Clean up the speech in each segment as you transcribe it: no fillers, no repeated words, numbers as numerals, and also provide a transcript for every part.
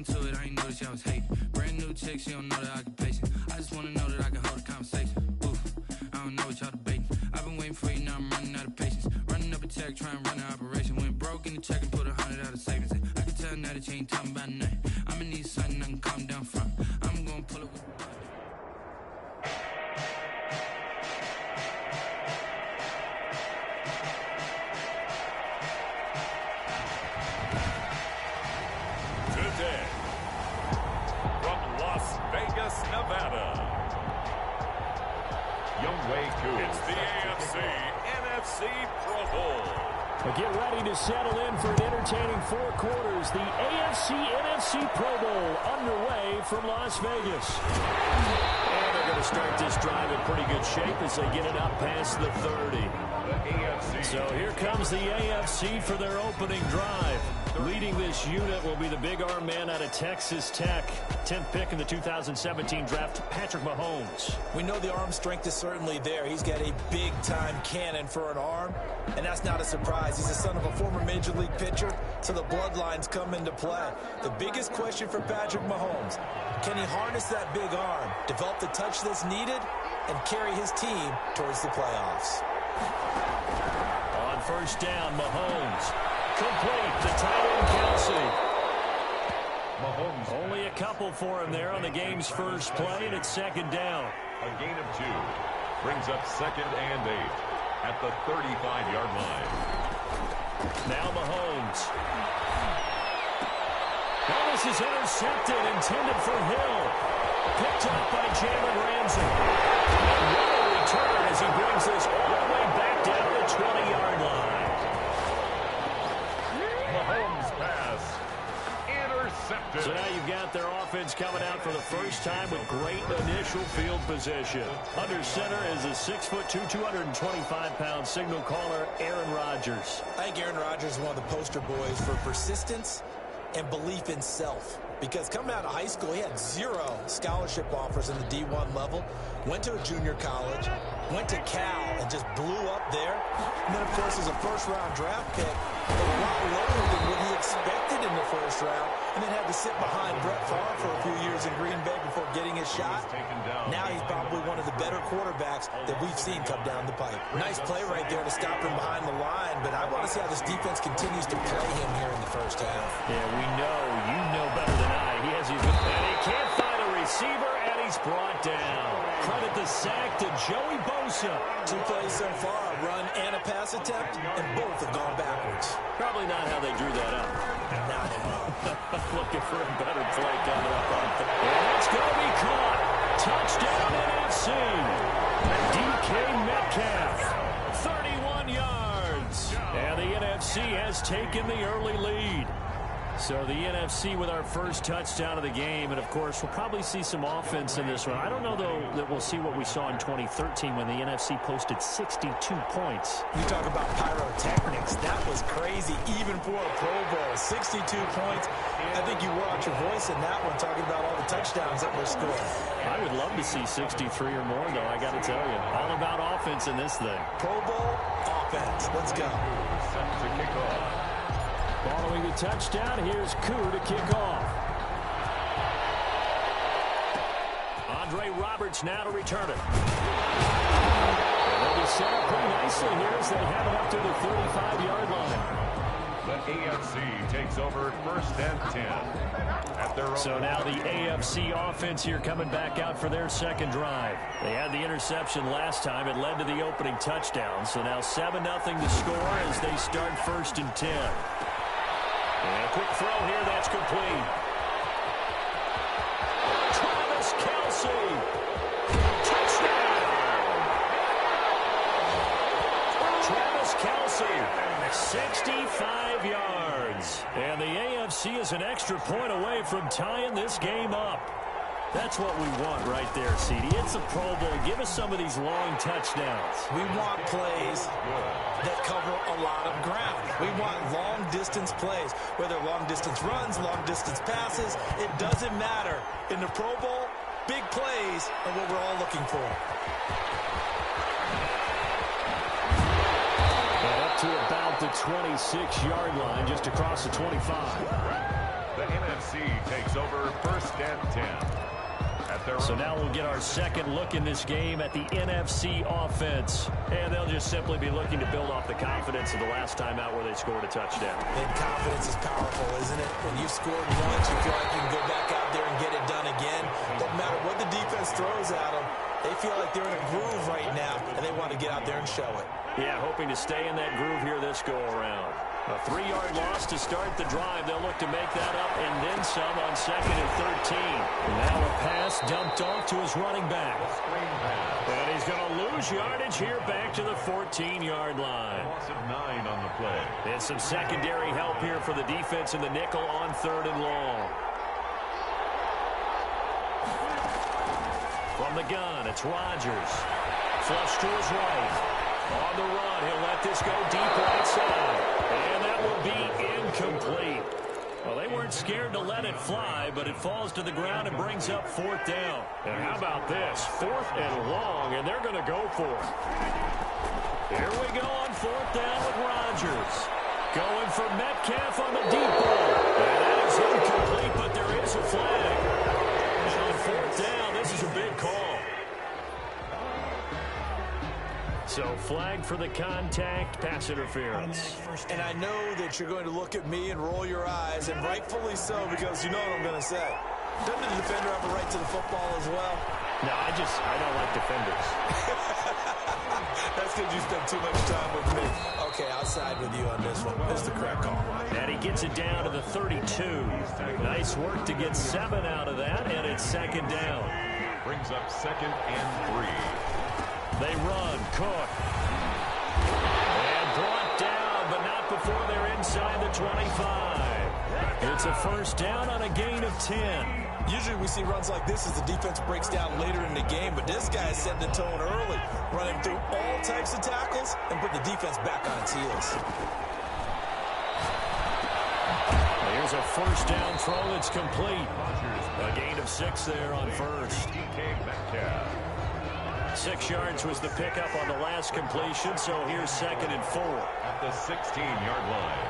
into it, I ain't noticed y'all was hating. Brand new chick, she don't know the occupation. I just wanna know that I can hold a conversation. Ooh, I don't know what y'all debating. I've been waiting for you, now I'm running out of patience. Running up a check, trying to run an operation. Went broke in the check and put 100 out of savings. I can tell now that you ain't talking about nothing. I'ma need something I can calm down from. I'm gonna pull it with today, from Las Vegas, Nevada, it's the AFC NFC Pro Bowl. But get ready to settle in for an entertaining 4 quarters. The AFC-NFC Pro Bowl underway from Las Vegas. And they're going to start this drive in pretty good shape as they get it up past the 30. The AFC. So here comes the AFC for their opening drive. Leading this unit will be the big arm man out of Texas Tech. 10th pick in the 2017 draft, Patrick Mahomes. We know the arm strength is certainly there. He's got a big-time cannon for an arm, and that's not a surprise. He's the son of a former Major League pitcher, so the bloodlines come into play. The biggest question for Patrick Mahomes, can he harness that big arm, develop the touch that's needed, and carry his team towards the playoffs? On first down, Mahomes. Complete to tight end Kelsey. Mahomes. Only a couple for him there on the game's first play, and it's second down. A gain of 2 brings up 2nd and 8 at the 35-yard line. Now Mahomes. Now this is intercepted, intended for Hill. Picked up by Jalen Ramsey. And what a return as he brings this all the way back down the 20-yard line. Mahomes pass intercepted. So now you've got their offense coming out for the first time with great initial field position. Under center is a 6'2", 225-pound signal caller, Aaron Rodgers. I think Aaron Rodgers is one of the poster boys for persistence and belief in self. Because coming out of high school, he had 0 scholarship offers in the D1 level. Went to a junior college, went to Cal, and just blew up there. And then, of course, as a first-round draft pick, a lot lower than what he expected in the first round, and then had to sit behind Brett Favre for a few years in Green Bay before getting his shot. Now he's probably one of the better quarterbacks that we've seen come down the pipe. Nice play right there to stop him behind the line, but I want to see how this defense continues to play him here in the first half. Yeah, we know. You know better than I. He has his, and he can't find a receiver, and he's brought down. Credit the sack to Joey Bosa. 2 plays so far, a run and a pass attempt, and both have gone backwards. Probably not how they drew that up. Not at all. Looking for a better play coming up on third. And it's going to be caught. Touchdown NFC. DK Metcalf. 31 yards. And the NFC has taken the early lead. So the NFC with our first touchdown of the game. And, of course, we'll probably see some offense in this one. I don't know, though, that we'll see what we saw in 2013 when the NFC posted 62 points. You talk about pyrotechnics. That was crazy, even for a Pro Bowl. 62 points. I think you wore out your voice in that one, talking about all the touchdowns that were scored. I would love to see 63 or more, though, I got to tell you. All about offense in this thing. Pro Bowl offense. Let's go. Set to kick off. Following the touchdown, here's Koo to kick off. Andre Roberts now to return it. And they'll be set up pretty nicely here as they have it up to the 35-yard line. The AFC takes over 1st and 10. At their own. So now the AFC offense here coming back out for their second drive. They had the interception last time. It led to the opening touchdown. So now 7-0 to score as they start 1st and 10. And a quick throw here, that's complete. Travis Kelce. Touchdown. Travis Kelce, 65 yards. And the AFC is an extra point away from tying this game up. That's what we want right there, CD. It's a Pro Bowl. Give us some of these long touchdowns. We want plays that cover a lot of ground. We want long-distance plays, whether long-distance runs, long-distance passes. It doesn't matter. In the Pro Bowl, big plays are what we're all looking for. And up to about the 26-yard line, just across the 25. The NFC takes over 1st and 10. So now we'll get our second look in this game at the NFC offense. And they'll just simply be looking to build off the confidence of the last time out where they scored a touchdown. And confidence is powerful, isn't it? When you've scored once, you feel like you can go back out there and get it done again. Doesn't matter what the defense throws at them. They feel like they're in a groove right now, and they want to get out there and show it. Yeah, hoping to stay in that groove here this go-around. A 3-yard loss to start the drive. They'll look to make that up and then some on 2nd and 13. Now a pass dumped off to his running back. And he's going to lose yardage here back to the 14-yard line. Loss of 9 on the play. And some secondary help here for the defense in the nickel on 3rd and long. From the gun, it's Rodgers. Flush to his right. On the run, he'll let this go deep right side. And that will be incomplete. Well, they weren't scared to let it fly, but it falls to the ground and brings up 4th down. And how about this? 4th and long, and they're going to go for it. Here we go on 4th down with Rodgers. Going for Metcalf on the deep ball. And that is incomplete, but there is a flag. And on 4th down, this is a big call. So flag for the contact, pass interference. And I know that you're going to look at me and roll your eyes, and rightfully so, because you know what I'm going to say. Doesn't the defender have a right to the football as well? No, I don't like defenders. That's because you spend too much time with me. Okay, I'll side with you on this one. It's the correct call. And he gets it down to the 32. Nice work to get 7 out of that, and it's 2nd down. Brings up 2nd and 3. They run, Cook. And brought down, but not before they're inside the 25. It's a 1st down on a gain of 10. Usually we see runs like this as the defense breaks down later in the game, but this guy is setting the tone early, running through all types of tackles and putting the defense back on its heels. Here's a 1st down throw that's complete. A gain of 6 there on 1st. 6 yards was the pickup on the last completion, so here's 2nd and 4. At the 16-yard line.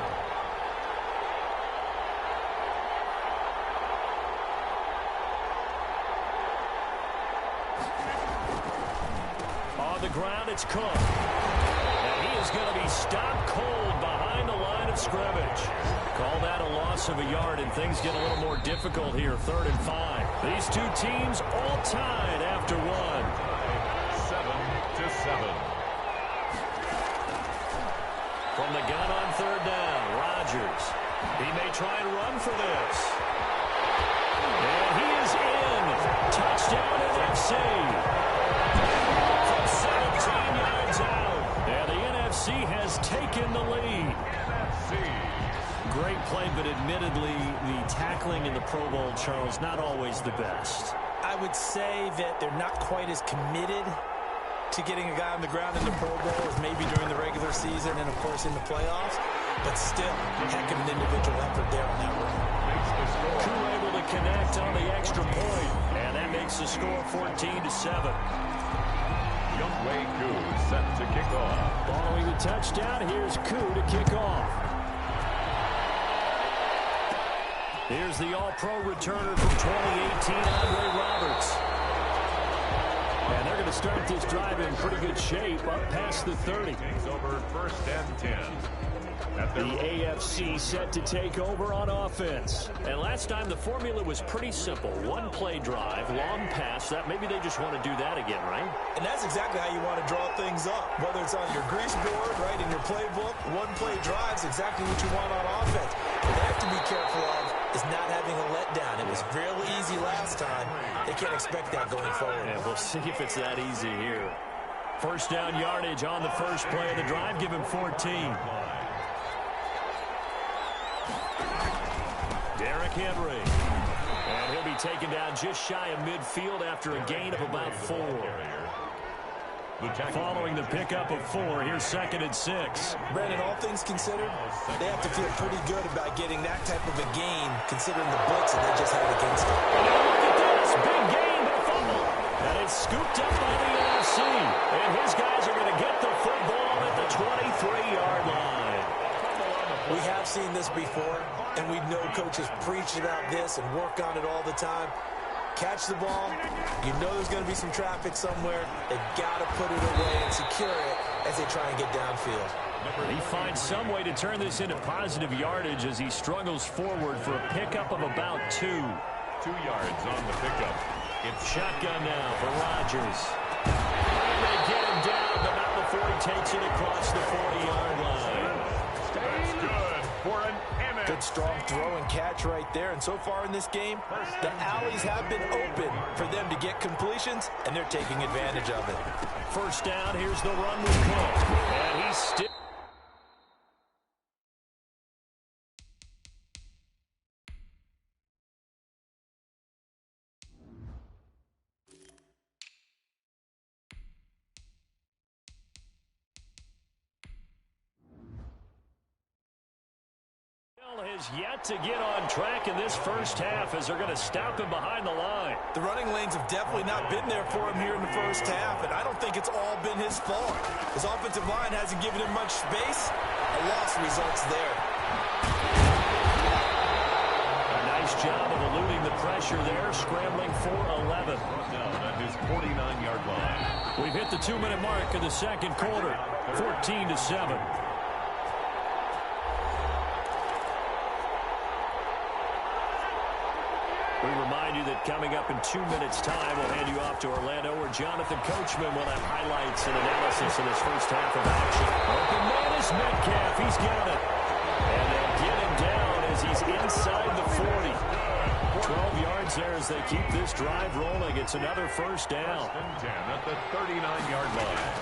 On the ground, it's Cook. And he is going to be stopped cold behind the line of scrimmage. Call that a loss of a yard, and things get a little more difficult here, 3rd and 5. These two teams all tied after 1. 7-7. From the gun on 3rd down, Rodgers. He may try and run for this. And he is in. Touchdown NFC. From 17 yards out. And the NFC has taken the lead. Great play, but admittedly, the tackling in the Pro Bowl, Charles, not always the best. I would say that they're not quite as committed to getting a guy on the ground in the Pro Bowl as maybe during the regular season and, of course, in the playoffs. But still, heck of an individual effort there on that run. Koo able to connect on the extra point, and that makes the score 14-7. Younghoe Koo set to kick off. Following the touchdown, here's Koo to kick off. Here's the All-Pro returner from 2018, Andre Roberts. And they're going to start this drive in pretty good shape up past the 30. Takes over 1st and 10. The AFC set to take over on offense. And last time the formula was pretty simple. One play drive, long pass. That maybe they just want to do that again, right? And that's exactly how you want to draw things up. Whether it's on your grease board, right, in your playbook, one play drive is exactly what you want on offense. What they have to be careful of is not having a letdown. It was real easy last time. They can't expect that going forward. And we'll see if it's that easy here. 1st down yardage on the first play of the drive. Give him 14. Derrick Henry. And he'll be taken down just shy of midfield after a gain of about 4. Following the pickup of 4, here's 2nd and 6. Brandon, all things considered, they have to feel pretty good about getting that type of a gain, considering the blitz that they just had against them. Look at this. Big gain, but a fumble. And it's scooped up by the NFC. And his guys are going to get the football at the 23-yard line. We have seen this before, and we know coaches preach about this and work on it all the time. Catch the ball, you know there's going to be some traffic somewhere. They've got to put it away and secure it as they try and get downfield. He finds some way to turn this into positive yardage as he struggles forward for a pickup of about 2. 2 yards on the pickup. It's shotgun now for Rodgers. And they get him down, but not before he takes it across the 40-yard line. That's good for an image. Good strong throw and catch right there. And so far in this game, the alleys have been open for them to get completions, and they're taking advantage of it. First down, here's the run with Cook. And he's still... has yet to get on track in this first half as they're going to stop him behind the line. The running lanes have definitely not been there for him here in the first half, and I don't think it's all been his fault. His offensive line hasn't given him much space. A loss results there. A nice job of eluding the pressure there, scrambling for 11. Down at his 49-yard line. We've hit the 2-minute mark of the second quarter, 14-7. We remind you that coming up in 2 minutes' time, we'll hand you off to Orlando, where Jonathan Coachman will have highlights and analysis in his first half of action. Open man is Metcalf. He's got it. And they'll get him down as he's inside the 40. 12 yards there as they keep this drive rolling. It's another first down. 10 at the 39-yard line.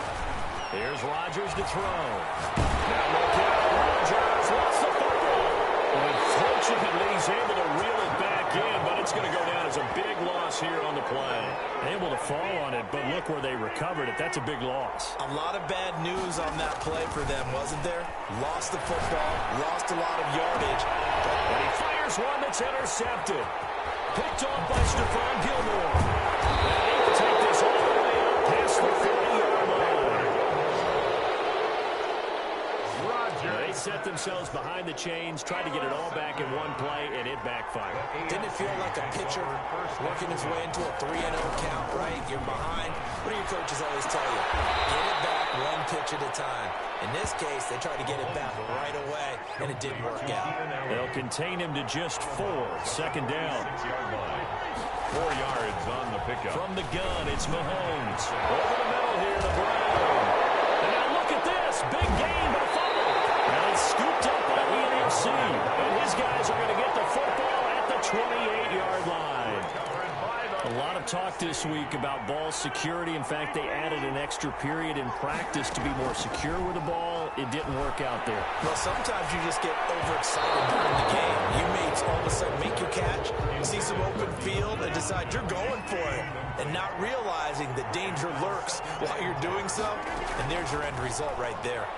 Here's Rodgers to throw. Now look out. Rodgers lost the football. Unfortunately, he's able to reel it back in, but it's going to go down as a big loss here on the play. Able to fall on it, but look where they recovered it. That's a big loss. A lot of bad news on that play for them, wasn't there? Lost the football, lost a lot of yardage. And he fires one that's intercepted. Picked off by Stephon Gilmore. And he can take this all the way up past the 40-yard line. They set themselves behind the chains, tried to get it all back in one play, and it backfired. Didn't it feel like a pitcher working his way into a 3-0 count, right? You're behind. What do your coaches always tell you? Get it back one pitch at a time. In this case, they tried to get it back right away, and it didn't work out. They'll contain him to just 4. Second down. 6-yard line. 4 yards on the pickup. From the gun, it's Mahomes. Over the middle here to Brown. And now look at this. Big gain, but a fumble. And it's scooped up by the NFC. And his guys are going to get the football at the 28-yard line. A lot of talk this week about ball security. In fact, they added an extra period in practice to be more secure with the ball. It didn't work out there. Well, sometimes you just get overexcited during the game. You may all of a sudden make your catch, see some open field, and decide you're going for it, and not realizing that danger lurks while you're doing so. And there's your end result right there.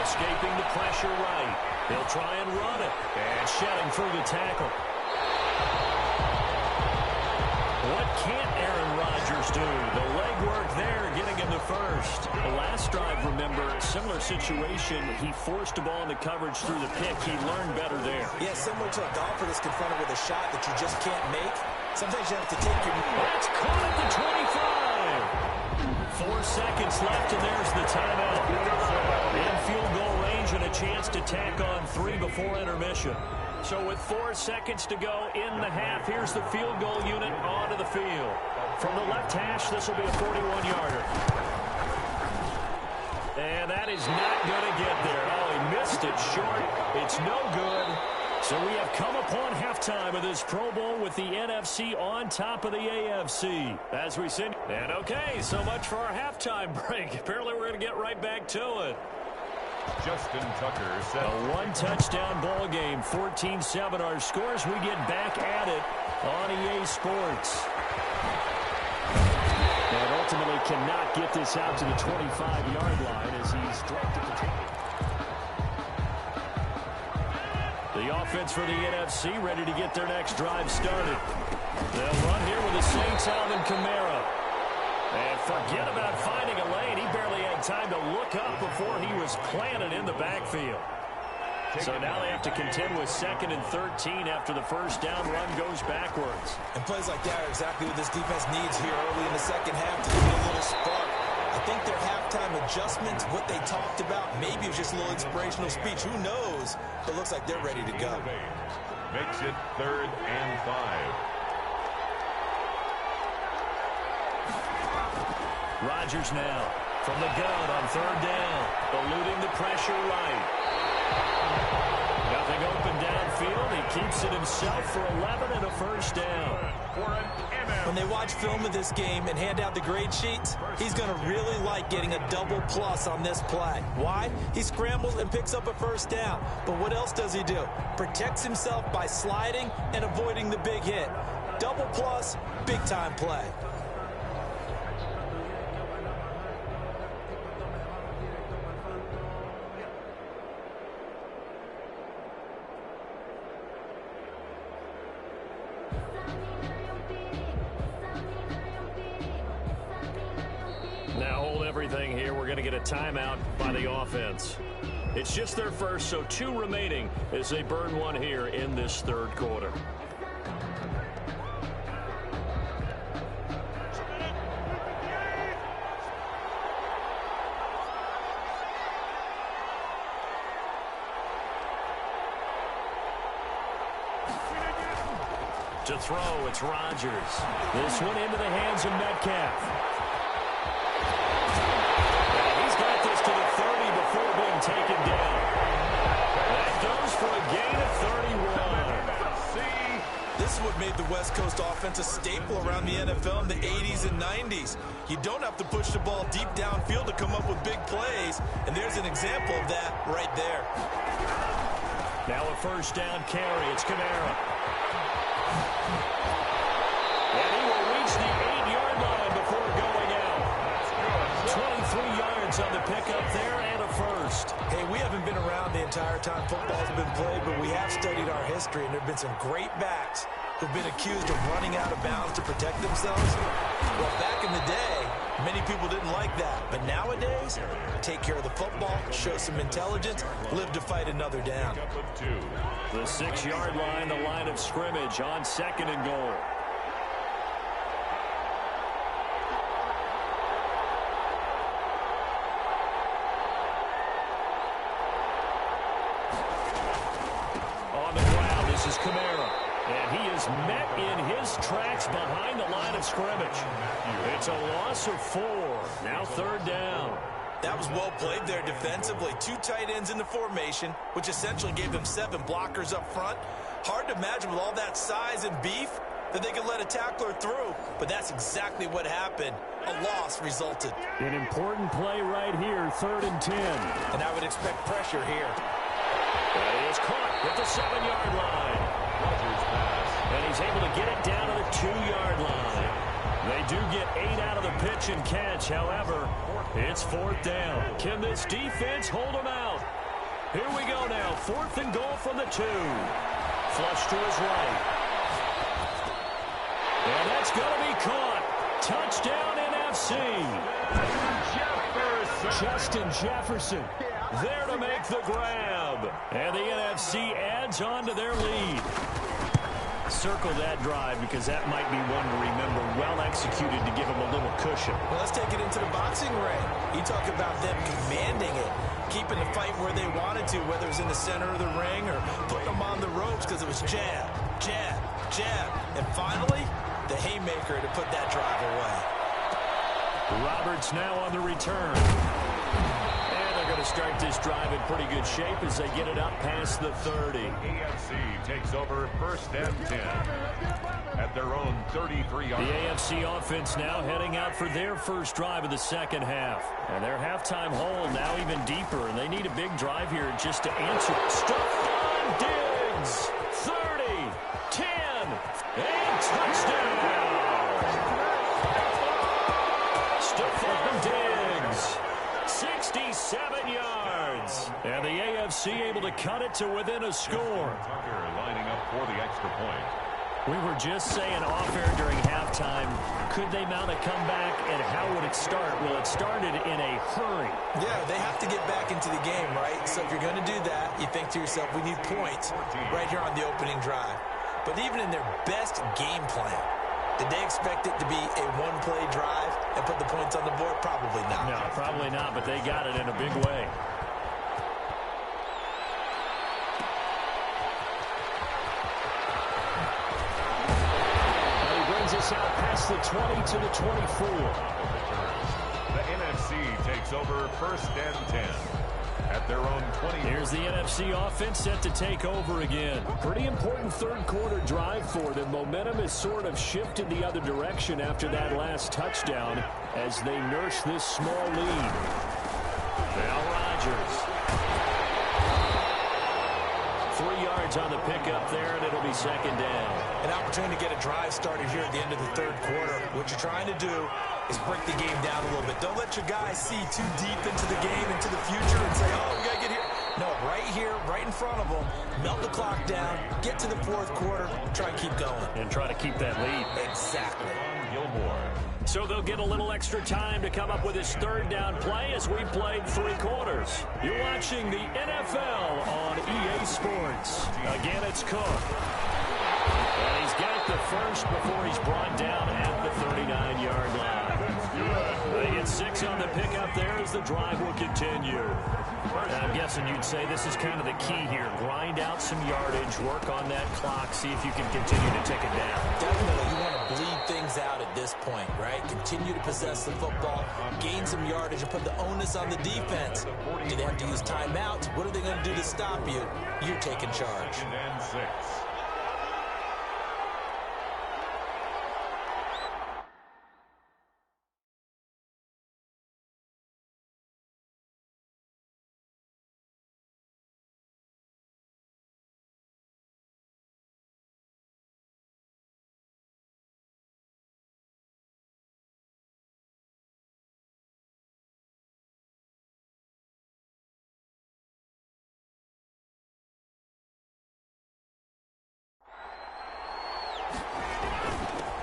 Escaping the pressure right. They'll try and run it. And shedding through the tackle. What can't Aaron Rodgers do? The legwork there, getting him the first. The last drive, remember, similar situation. He forced a ball into coverage through the pick. He learned better there. Yeah, similar to a golfer that's confronted with a shot that you just can't make. Sometimes you have to take your... That's caught at the 25. 4 seconds left, and there's the timeout. In field goal range and a chance to tack on 3 before intermission. So with 4 seconds to go in the half, here's the field goal unit onto the field. From the left hash, this will be a 41-yarder. And that is not going to get there. Oh, he missed it short. It's no good. So we have come upon halftime of this Pro Bowl with the NFC on top of the AFC. As we send... And okay, so much for our halftime break. Apparently we're going to get right back to it. Justin Tucker set. A one-touchdown ball game, 14-7 our scores. We get back at it on EA Sports. And ultimately cannot get this out to the 25-yard line as he's dropped at the 20. The offense for the NFC ready to get their next drive started. They'll run here with the Saints, Alvin Kamara. And forget about finding a lane. He barely had time to look up before he was planted in the backfield. So now they have to contend with 2nd and 13 after the first down run goes backwards. And plays like that are exactly what this defense needs here early in the second half to get a little spark. I think their halftime adjustments, what they talked about, maybe it was just a little inspirational speech. Who knows? But it looks like they're ready to go. Makes it 3rd and 5. Rodgers now from the gun on 3rd down, eluding the pressure right. Nothing open downfield. He keeps it himself for 11 and a first down. When they watch film of this game and hand out the grade sheets, he's going to really like getting a double plus on this play. Why? He scrambles and picks up a first down. But what else does he do? Protects himself by sliding and avoiding the big hit. Double plus, big time play. Now hold everything here. We're going to get a timeout by the offense. It's just their first, so 2 remaining as they burn one here in this 3rd quarter. To throw, it's Rodgers. This one into the hands of Metcalf. He's got this to the 30 before being taken down. That goes for a gain of 31. This is what made the West Coast offense a staple around the NFL in the 80s and 90s. You don't have to push the ball deep downfield to come up with big plays, and there's an example of that right there. Now a first down carry. It's Kamara. And he will reach the 8-yard line before going out. 23 yards on the pickup there and a first. Hey, we haven't been around the entire time football's been played, but we have studied our history, and there have been some great backs who've been accused of running out of bounds to protect themselves. Well, back in the day, many people didn't like that. But nowadays, take care of the football, show some intelligence, live to fight another down. The 6-yard line, the line of scrimmage on 2nd and goal. On the ground, this is Kamara. And he is met in his tracks behind the line of scrimmage. It's a loss of 4. Now 3rd down. That was well played there defensively. 2 tight ends in the formation, which essentially gave them 7 blockers up front. Hard to imagine with all that size and beef that they could let a tackler through, but that's exactly what happened. A loss resulted. An important play right here, 3rd and 10. And I would expect pressure here. That is caught at the 7-yard line. And he's able to get it down to the 2-yard line. They do get 8 out of the pitch and catch. However, it's 4th down. Can this defense hold them out? Here we go now. 4th and goal from the 2. Flush to his right. And that's going to be caught. Touchdown NFC. Justin Jefferson there to make the grab. And the NFC adds on to their lead. Circle that drive because that might be one to remember. Well executed to give them a little cushion. Well, let's take it into the boxing ring. You talk about them commanding it, keeping the fight where they wanted to, whether it was in the center of the ring or putting them on the ropes because it was jab, jab, jab. And finally, the haymaker to put that drive away. Roberts now on the return. They're going to start this drive in pretty good shape as they get it up past the 30. AFC takes over 1st and 10 at their own 33-yard line. The AFC offense now heading out for their first drive of the second half. And their halftime hole now even deeper, and they need a big drive here just to answer. Stephon Diggs, 30, 10, and touchdown. Stephon Diggs. 67 yards. And the AFC able to cut it to within a score. Tucker lining up for the extra point. We were just saying off-air during halftime, could they mount a comeback, and how would it start? Well, it started in a hurry. Yeah, they have to get back into the game, right? So if you're going to do that, you think to yourself, we need points right here on the opening drive. But even in their best game plan, did they expect it to be a one-play drive and put the points on the board? Probably not. No, probably not, but they got it in a big way. Us out past the 20 to the 24. The NFC takes over 1st and 10 at their own 20. Here's the NFC offense set to take over again. Pretty important third quarter drive for them. Momentum has sort of shifted the other direction after that last touchdown as they nurse this small lead. Now Rodgers. 3 yards on the pickup there, and it'll be 2nd down. An opportunity to get a drive started here at the end of the third quarter. What you're trying to do is break the game down a little bit. Don't let your guys see too deep into the game, into the future, and say, oh, we got to get here. No, right here, right in front of them, melt the clock down, get to the fourth quarter, try and keep going. And try to keep that lead. Exactly. Gilmore. So they'll get a little extra time to come up with his 3rd down play as we played 3 quarters. You're watching the NFL on EA Sports. Again, it's Cook. And he's got the first before he's brought down at the 39-yard line. They get 6 on the pickup there as the drive will continue. And I'm guessing you'd say this is kind of the key here. Grind out some yardage, work on that clock, see if you can continue to tick it down. Definitely. You want to bleed things out at this point, right? Continue to possess the football, gain some yardage, and put the onus on the defense. Do they have to use timeouts? What are they going to do to stop you? You're taking charge. 2nd and 6.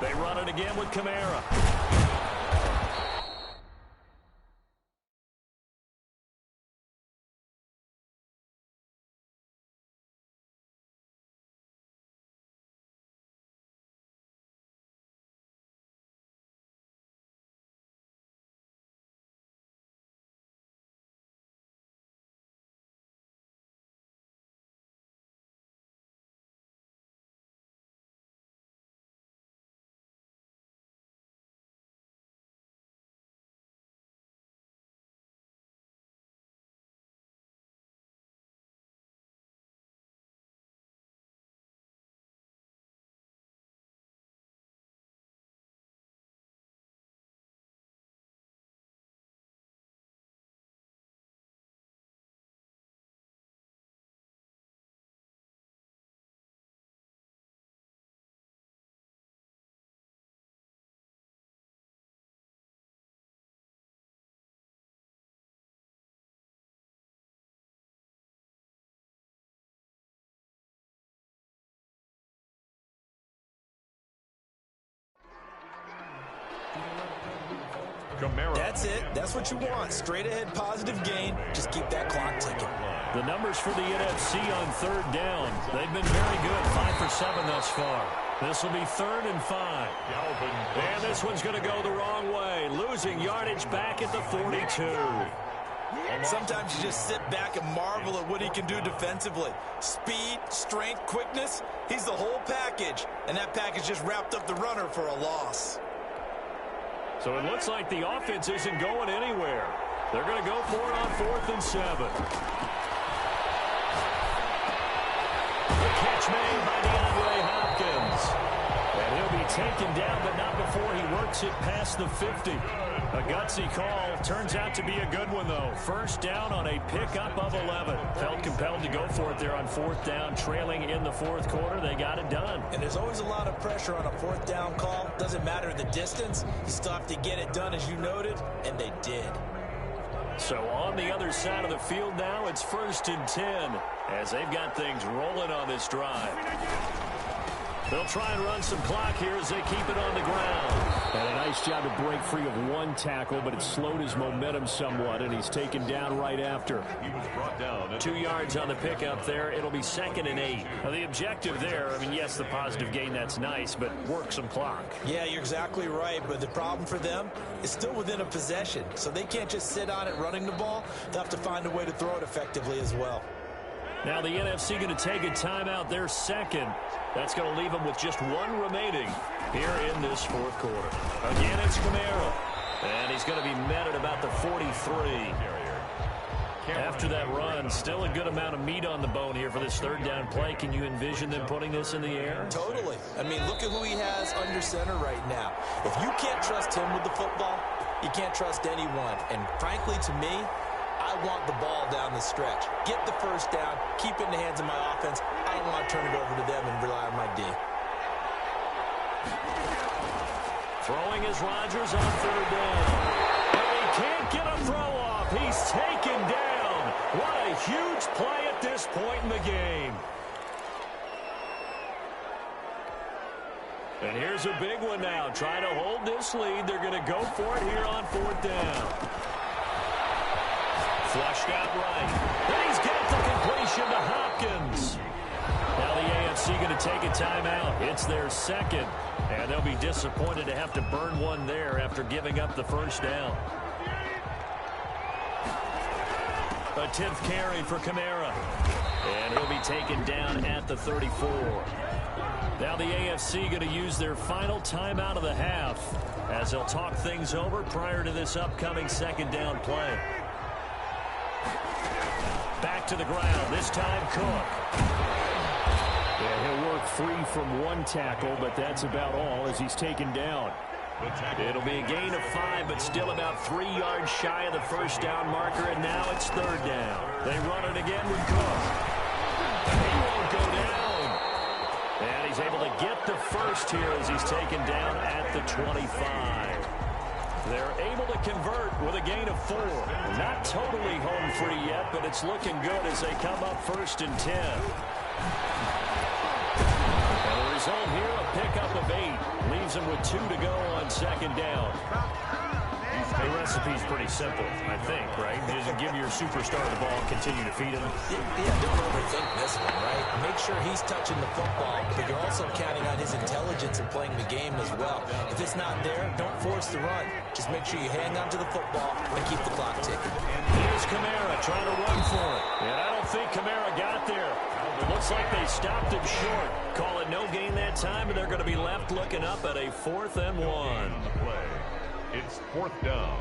They run it again with Kamara. Kamara. That's it. That's what you want. Straight ahead positive gain. Just keep that clock ticking. The numbers for the NFC on 3rd down. They've been very good. 5 for 7 thus far. This will be 3rd and 5. And this one's going to go the wrong way. Losing yardage back at the 42. Sometimes you just sit back and marvel at what he can do defensively. Speed, strength, quickness. He's the whole package. And that package just wrapped up the runner for a loss. So it looks like the offense isn't going anywhere. They're going to go for it on 4th and 7. The catch made by DeAndre Hopkins. And he'll be taken down, but not before he works it past the 50. A gutsy call. Turns out to be a good one, though. 1st down on a pickup of 11. Felt compelled to go for it there on 4th down. Trailing in the 4th quarter, they got it done. And there's always a lot of pressure on a 4th down call. Doesn't matter the distance. You still have to get it done, as you noted, and they did. So on the other side of the field now, it's 1st and 10 as they've got things rolling on this drive. They'll try and run some clock here as they keep it on the ground. And a nice job to break free of one tackle, but it slowed his momentum somewhat, and he's taken down right after. He was brought down. 2 yards on the pickup there. It'll be 2nd and 8. Now, the objective there, I mean, yes, the positive gain, that's nice, but work some clock. Yeah, you're exactly right, but the problem for them is still within a possession, so they can't just sit on it running the ball. They'll have to find a way to throw it effectively as well. Now the NFC going to take a timeout, their second. That's going to leave them with just 1 remaining here in this 4th quarter. Again, it's Kamara. And he's going to be met at about the 43. After that run, still a good amount of meat on the bone here for this 3rd down play. Can you envision them putting this in the air? Totally. I mean, look at who he has under center right now. If you can't trust him with the football, you can't trust anyone. And frankly, to me, I want the ball down the stretch. Get the 1st down, keep it in the hands of my offense. I don't want to turn it over to them and rely on my D. Throwing is Rodgers on 3rd down. And he can't get a throw off. He's taken down. What a huge play at this point in the game. And here's a big one now. Trying to hold this lead. They're going to go for it here on 4th down. Flushed out right. And he's got the completion to Hopkins. Now the AFC going to take a timeout. It's their 2nd. And they'll be disappointed to have to burn one there after giving up the 1st down. A 10th carry for Kamara. And he'll be taken down at the 34. Now the AFC going to use their final timeout of the half as they'll talk things over prior to this upcoming 2nd down play. Back to the ground, this time Cook. Yeah, he'll work free from 1 tackle, but that's about all as he's taken down. It'll be a gain of 5, but still about 3 yards shy of the 1st down marker, and now it's 3rd down. They run it again with Cook. He won't go down. And he's able to get the 1st here as he's taken down at the 25. They're able to convert with a gain of 4. Not totally home free yet, but it's looking good as they come up 1st and 10. And the result here, a pickup of 8. Leaves them with 2 to go on 2nd down. The recipe's pretty simple, I think, right? Just give your superstar the ball, continue to feed him. Yeah, don't overthink this one, right? Make sure he's touching the football, but you're also counting on his intelligence in playing the game as well. If it's not there, don't force the run. Just make sure you hang on to the football and keep the clock ticking. Here's Kamara trying to run for it. And I don't think Kamara got there. It looks like they stopped him short. Call it no gain that time, and they're going to be left looking up at a 4th and 1. It's 4th down.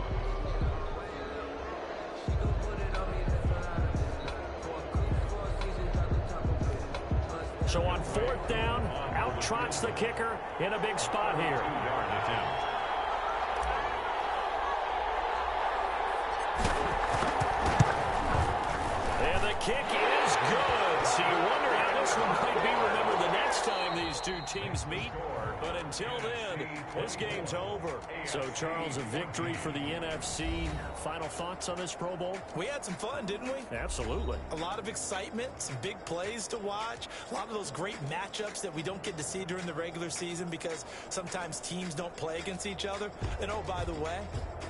So on 4th down, out trots the kicker in a big spot here. 2-yard attempt. And the kick is good. So you wonder how this one might be remembered the next time these 2 teams meet. But until then, this game's over. So, Charles, a victory for the NFC. Final thoughts on this Pro Bowl? We had some fun, didn't we? Absolutely. A lot of excitement, some big plays to watch, a lot of those great matchups that we don't get to see during the regular season because sometimes teams don't play against each other. And, oh, by the way,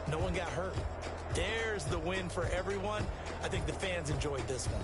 no one got hurt. There's the win for everyone. I think the fans enjoyed this one.